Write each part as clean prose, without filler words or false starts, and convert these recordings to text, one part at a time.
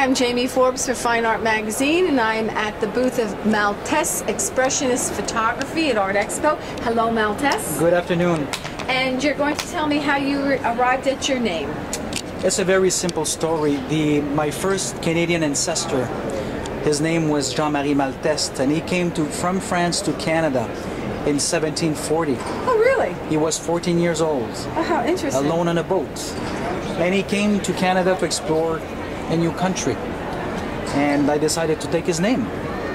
I'm Jamie Forbes for Fine Art Magazine, and I am at the booth of Malteste Expressionist Photography at Artexpo. Hello, Malteste. Good afternoon. And you're going to tell me how you arrived at your name. It's a very simple story. My first Canadian ancestor, his name was Jean-Marie Malteste, and he came from France to Canada in 1740. Oh, really? He was 14 years old. Oh, how interesting. Alone on a boat. And he came to Canada to explore a new country. And I decided to take his name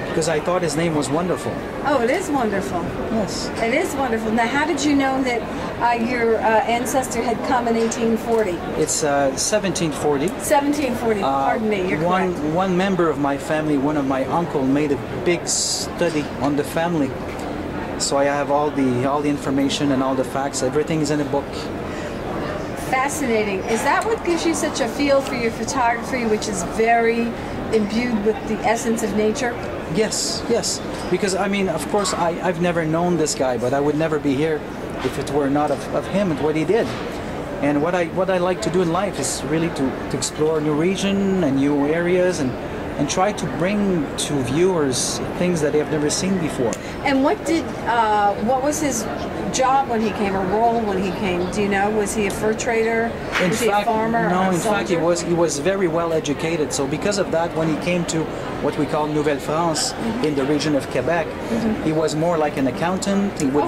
because I thought his name was wonderful. Oh, it is wonderful. Yes. It is wonderful. Now, how did you know that your ancestor had come in 1840? It's 1740. 1740, pardon me, you're correct. One member of my family, one of my uncle, made a big study on the family. So I have all the information and all the facts. Everything is in a book. Fascinating. Is that what gives you such a feel for your photography, which is very imbued with the essence of nature? Yes, yes. Because, I mean, of course, I've never known this guy, but I would never be here if it were not of him and what he did. And what I like to do in life is really to explore new region and new areas and try to bring to viewers things that they have never seen before. And what was his job when he came, or role when he came? Do you know? Was he a fur trader? Was he a farmer? No, in fact, he was very well educated. So because of that, when he came to what we call Nouvelle-France in the region of Quebec, he was more like an accountant. He would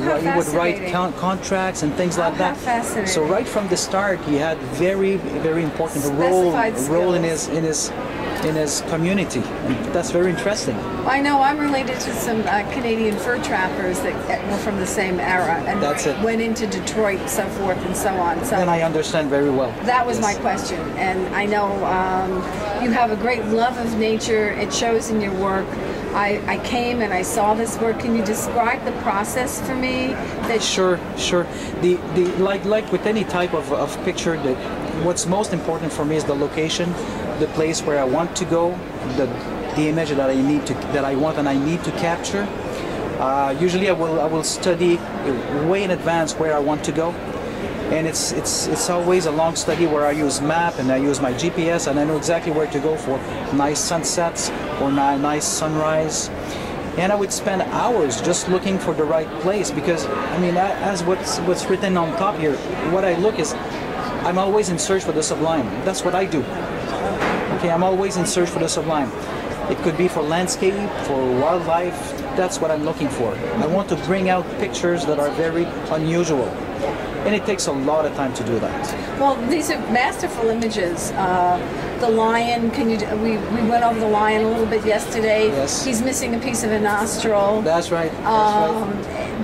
write contracts and things like that. Fascinating. So right from the start, he had very important role in his community, and that's very interesting. I know I'm related to some Canadian fur trappers that were from the same era and went into Detroit and so forth and so on. So and I understand very well. That was my question, and I know you have a great love of nature. It shows in your work. I came and I saw this work. Can you describe the process for me? Sure. Like with any type of picture, what's most important for me is the location, the place where I want to go, the image that I want and I need to capture. Usually I will study way in advance where I want to go, and it's always a long study where I use map and I use my GPS and I know exactly where to go for nice sunsets or nice sunrise. And I would spend hours just looking for the right place because, I mean, as what's written on top here, what I look is I'm always in search for the sublime. That's what I do. Okay, I'm always in search for the sublime. It could be for landscape, for wildlife. That's what I'm looking for. I want to bring out pictures that are very unusual. And it takes a lot of time to do that. Well, these are masterful images. The lion, we went over the lion a little bit yesterday. Yes. He's missing a piece of a nostril. That's right.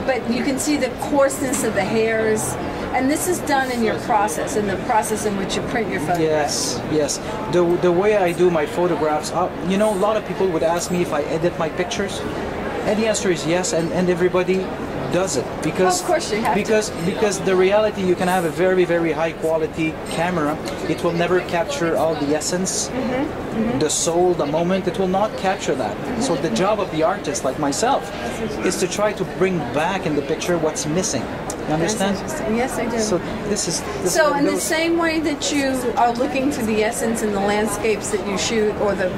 But you can see the coarseness of the hairs. And this is done in your process, in the process in which you print your photographs. Yes. The way I do my photographs, you know, a lot of people would ask me if I edit my pictures. And the answer is yes, and everybody does it because of course you have because the reality, you can have a very high quality camera, it will never capture all the essence, the soul, the moment. It will not capture that. So the job of the artist like myself is to try to bring back in the picture what's missing. You understand? Yes, I do. So this is in the same way that you are looking for the essence in the landscapes that you shoot, or the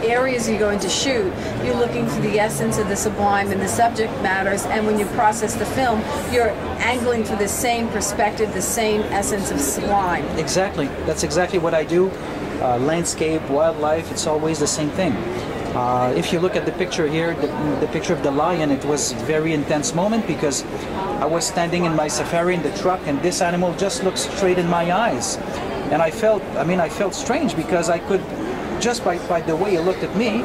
areas you're going to shoot, you're looking for the essence of the sublime in the subject matters, and when you process the film, you're angling for the same perspective, the same essence of sublime. Exactly. That's exactly what I do. Landscape, wildlife, it's always the same thing. If you look at the picture here, the picture of the lion, it was a very intense moment because I was standing in my safari in the truck and this animal just looked straight in my eyes. And I felt strange because I could, just by the way he looked at me,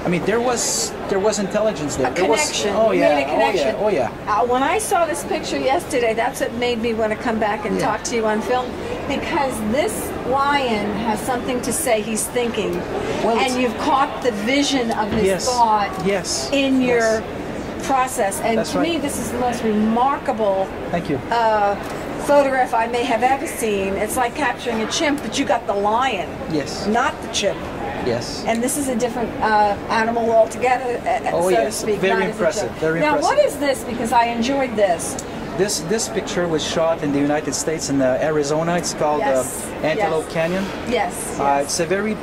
I mean, there was intelligence there. A connection. Oh yeah. You made a connection. Oh yeah. When I saw this picture yesterday, that's what made me want to come back and talk to you on film, because this lion has something to say. He's thinking, and you've caught the vision of his thought in your process. And to me, this is the most remarkable photograph I may have ever seen. It's like capturing a chimp, but you got the lion, not the chimp. Yes. And this is a different animal altogether, so to speak. Very impressive. Very now, impressive. what is this? Because I enjoyed this. This picture was shot in the United States in Arizona. It's called Antelope Canyon. Yes. It's a very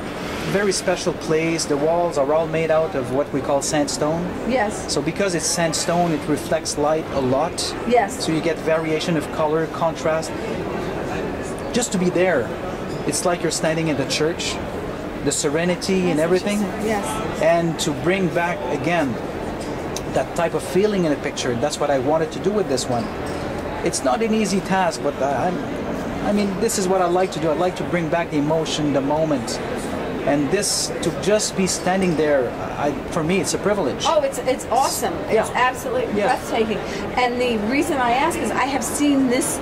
very special place. The walls are all made out of what we call sandstone. Yes. So because it's sandstone, it reflects light a lot. Yes. So you get variation of color, contrast. Just to be there, it's like you're standing in the church, the serenity and everything. Yes. And to bring back again that type of feeling in a picture, that's what I wanted to do with this one. It's not an easy task, but I mean, this is what I like to do. I like to bring back the emotion, the moment. And this, to just be standing there, for me, it's a privilege. Oh, it's awesome. It's absolutely breathtaking. And the reason I ask is I have seen this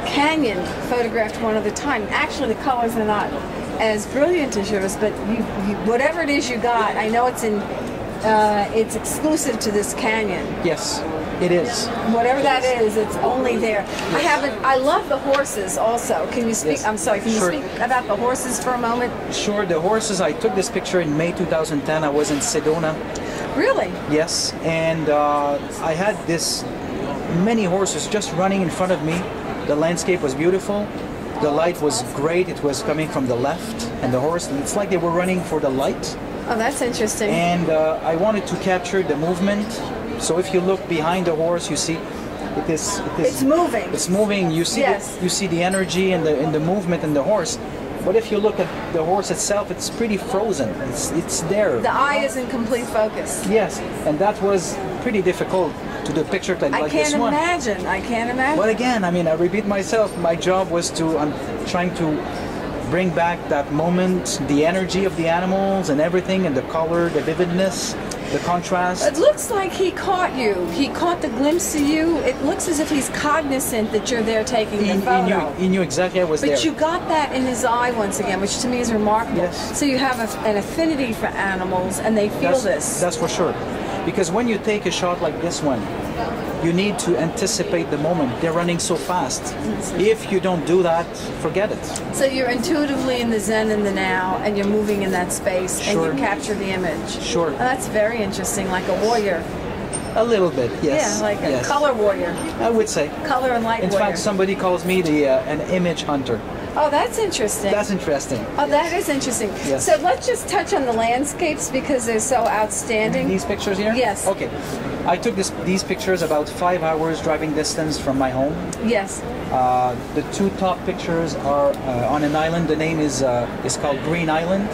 canyon photographed one other time. Actually, the colors are not as brilliant as yours, but whatever it is you got, I know it's exclusive to this canyon. Yes, it is. Whatever that is, it's only there. I love the horses also. Can you speak? Yes. I'm sorry. Can you speak about the horses for a moment? Sure. The horses. I took this picture in May 2010. I was in Sedona. Really? Yes, and I had many horses just running in front of me. The landscape was beautiful. The light was great. It was coming from the left, and the horse. It's like they were running for the light. Oh, that's interesting. And I wanted to capture the movement. So if you look behind the horse, you see it's moving. It's moving. You see you see the energy and the movement in the horse. But if you look at the horse itself, it's pretty frozen. It's there. The eye is in complete focus. Yes, and that was pretty difficult to do a picture like this one. I can't imagine. But again, I mean, I repeat myself. My job was I'm trying to bring back that moment, the energy of the animals and everything, and the color, the vividness, the contrast. It looks like he caught you. He caught the glimpse of you. It looks as if he's cognizant that you're there taking the photo. He knew exactly I was there. But you got that in his eye once again, which to me is remarkable. Yes. So you have an affinity for animals, and they feel this. That's for sure. Because when you take a shot like this one, you need to anticipate the moment. They're running so fast. If you don't do that, forget it. So you're intuitively in the zen in the now, and you're moving in that space, and you capture the image. Sure. Oh, that's very interesting, like a warrior. A little bit, yes. Yeah, like a color warrior. I would say. Color and light warrior. In fact, somebody calls me an image hunter. Oh, that's interesting. That's interesting. Oh, that is interesting. Yes. So let's just touch on the landscapes because they're so outstanding. These pictures here? Yes. Okay. I took these pictures about 5 hours driving distance from my home. Yes. The two top pictures are on an island. The name is called Green Island,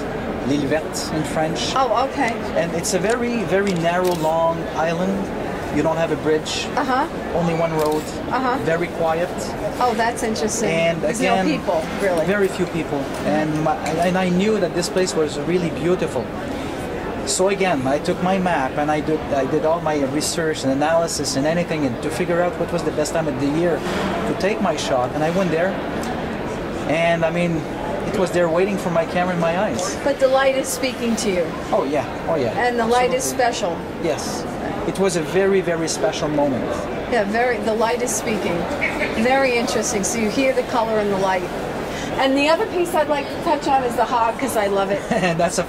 l'île verte in French. Oh, okay. And it's a very, very narrow, long island. You don't have a bridge. Only one road. Very quiet. Oh, that's interesting. And there's again, no people, really. Very few people. And I knew that this place was really beautiful. So again, I took my map and I did all my research and analysis and anything to figure out what was the best time of the year to take my shot. And I went there, and I mean, it was there waiting for my camera in my eyes. But the light is speaking to you. Oh yeah, oh yeah. And the light is special. Yes, it was a very, very special moment. Yeah, the light is speaking. Very interesting. So you hear the color and the light. And the other piece I'd like to touch on is the hog, because I love it. That's a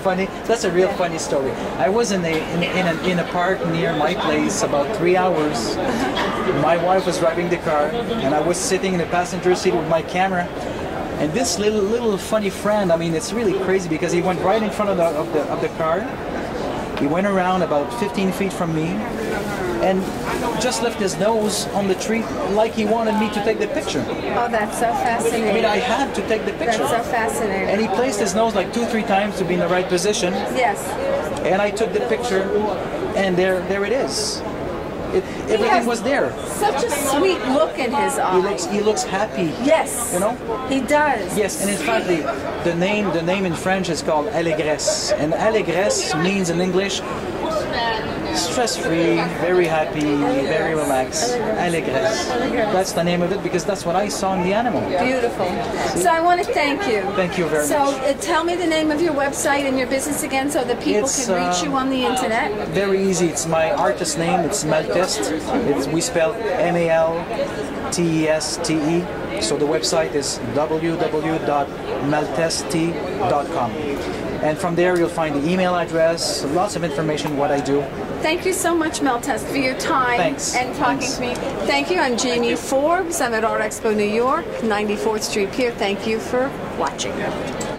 real funny story. I was in a park near my place about 3 hours. My wife was driving the car, and I was sitting in the passenger seat with my camera. And this little funny friend, I mean, it's really crazy because he went right in front of the car. He went around about 15 feet from me, and just left his nose on the tree like he wanted me to take the picture. Oh, that's so fascinating. I mean, I had to take the picture. That's so fascinating. And he placed his nose like 2-3 times to be in the right position. Yes. And I took the picture, and there it is. Everything was there. Such a sweet look in his eyes. He looks happy. Yes. You know? He does. Yes, and in fact the name in French is called allégresse. And allégresse means in English stress-free, very happy, very relaxed. Allégresse. That's the name of it because that's what I saw in the animal. Beautiful. So I want to thank you. Thank you very much. So tell me the name of your website and your business again so that people can reach you on the internet. Very easy. It's my artist name. It's Malteste. We spell M-A-L-T-E-S-T-E. So the website is www.malteste.com. And from there you'll find the email address, lots of information, what I do. Thank you so much, Malteste, for your time and talking to me. Thank you. I'm Jamie Forbes. I'm at Artexpo, New York, 94th Street Pier. Thank you for watching.